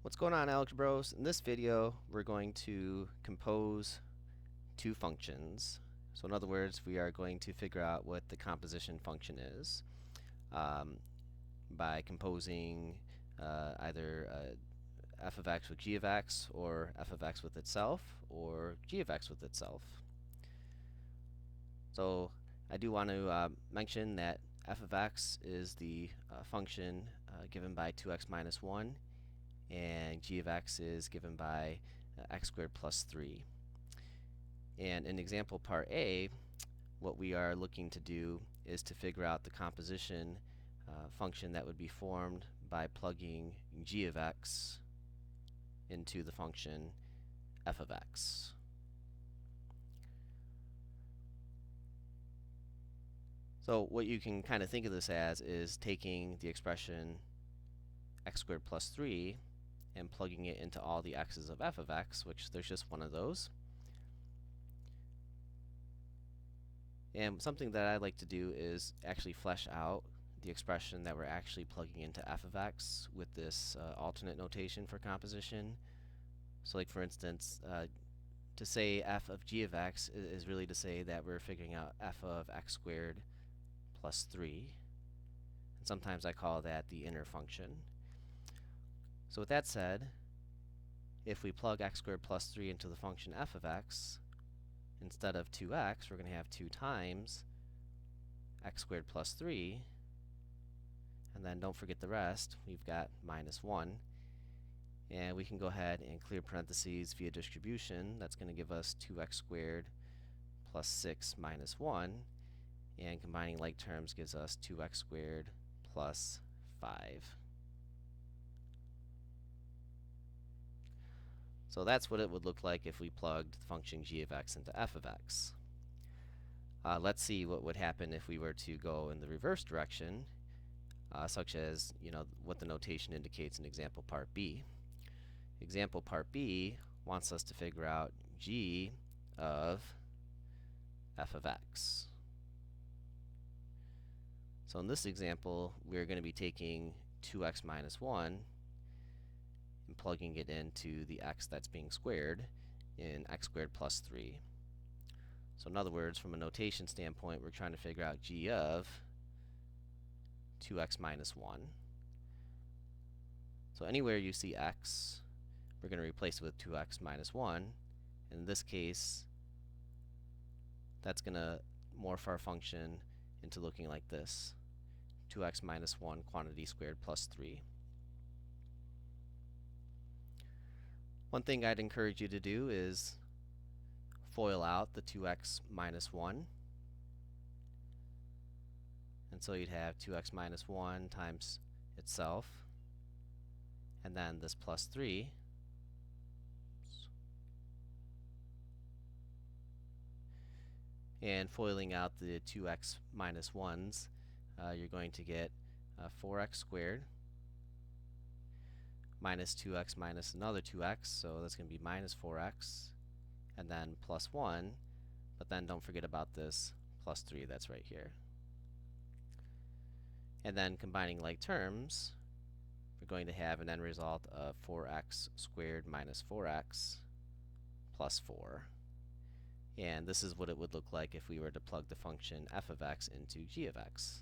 What's going on, Algebros? In this video, we're going to compose two functions. So in other words, we are going to figure out what the composition function is by composing either f of x with g of x, or f of x with itself, or g of x with itself. So I do want to mention that f of x is the function given by 2x minus 1, and g of x is given by x squared plus 3. And in example part A, what we are looking to do is to figure out the composition function that would be formed by plugging g of x into the function f of x. So what you can kind of think of this as is taking the expression x squared plus 3 and plugging it into all the x's of f of x, which there's just one of those. And something that I like to do is actually flesh out the expression that we're actually plugging into f of x with this alternate notation for composition. So like for instance, to say f of g of x is really to say that we're figuring out f of x squared plus 3. And sometimes I call that the inner function. So with that said, if we plug x squared plus 3 into the function f of x, instead of 2x, we're going to have 2 times x squared plus 3. And then don't forget the rest. We've got minus 1. And we can go ahead and clear parentheses via distribution. That's going to give us 2x squared plus 6 minus 1. And combining like terms gives us 2x squared plus 5. So that's what it would look like if we plugged the function g of x into f of x. Let's see what would happen if we were to go in the reverse direction, such as what the notation indicates in example part B. Example part B wants us to figure out g of f of x. So in this example, we're going to be taking 2x minus 1 and plugging it into the x that's being squared in x squared plus 3. So in other words, from a notation standpoint, we're trying to figure out g of 2x minus 1. So anywhere you see x, we're going to replace it with 2x minus 1. In this case, that's going to morph our function into looking like this: 2x minus 1 quantity squared plus 3. One thing I'd encourage you to do is FOIL out the 2x minus 1. And so you'd have 2x minus 1 times itself, and then this plus 3. And foiling out the 2x minus 1s, you're going to get 4x squared minus 2x minus another 2x, so that's going to be minus 4x, and then plus 1, but then don't forget about this plus 3 that's right here. And then combining like terms, we're going to have an end result of 4x squared minus 4x plus 4. And this is what it would look like if we were to plug the function f of x into g of x.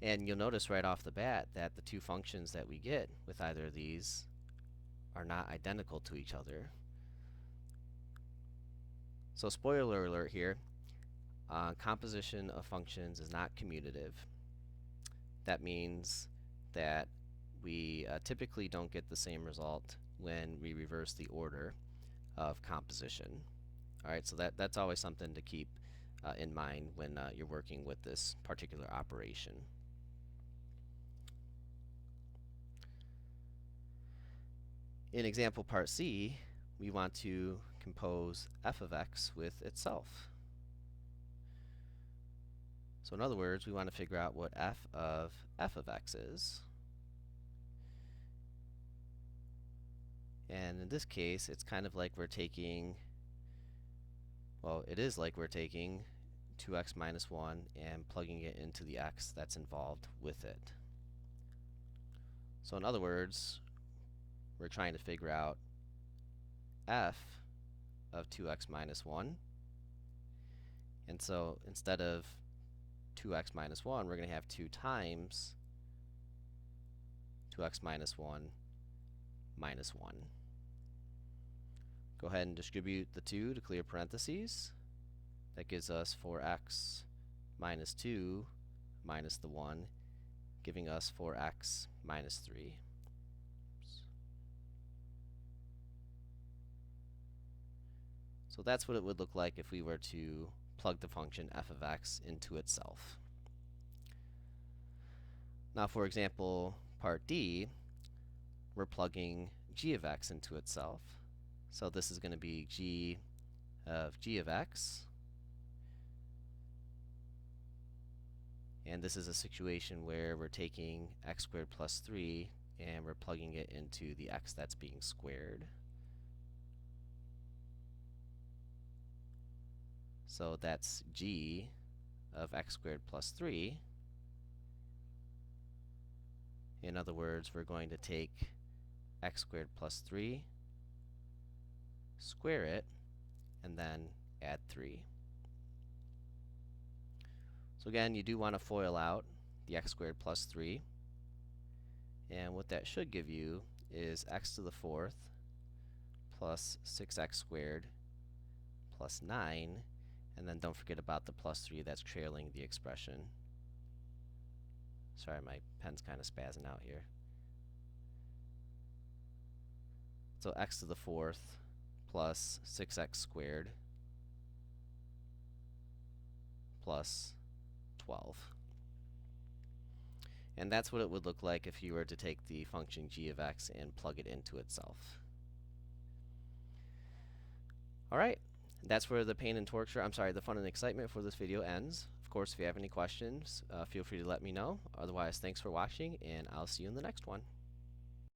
And you'll notice right off the bat that the two functions that we get with either of these are not identical to each other. So spoiler alert here, composition of functions is not commutative. That means that we typically don't get the same result when we reverse the order of composition. Alright, so that's always something to keep in mind when you're working with this particular operation. In example part C, we want to compose f of x with itself. So in other words, we want to figure out what f of x is. And in this case, it's kind of like we're taking, well, it is like we're taking 2x minus 1 and plugging it into the x that's involved with it. So in other words, we're trying to figure out f of 2x minus 1. And so instead of 2x minus 1, we're going to have 2 times 2x minus 1 minus 1. Go ahead and distribute the 2 to clear parentheses. That gives us 4x minus 2 minus the 1, giving us 4x minus 3. Oops. So that's what it would look like if we were to plug the function f of x into itself. Now for example, part D, we're plugging g of x into itself. So this is going to be g of x. And this is a situation where we're taking x squared plus 3 and we're plugging it into the x that's being squared. So that's g of x squared plus 3. In other words, we're going to take x squared plus 3, square it, and then add 3. So again, you do want to FOIL out the x squared plus 3. And what that should give you is x to the 4th plus 6x squared plus 9. And then don't forget about the plus 3 that's trailing the expression. Sorry, my pen's kind of spazzing out here. So x to the 4th plus 6x squared plus 12. And that's what it would look like if you were to take the function g of x and plug it into itself. Alright, that's where the pain and torture, the fun and excitement for this video ends. Of course, if you have any questions, feel free to let me know. Otherwise, thanks for watching, and I'll see you in the next one.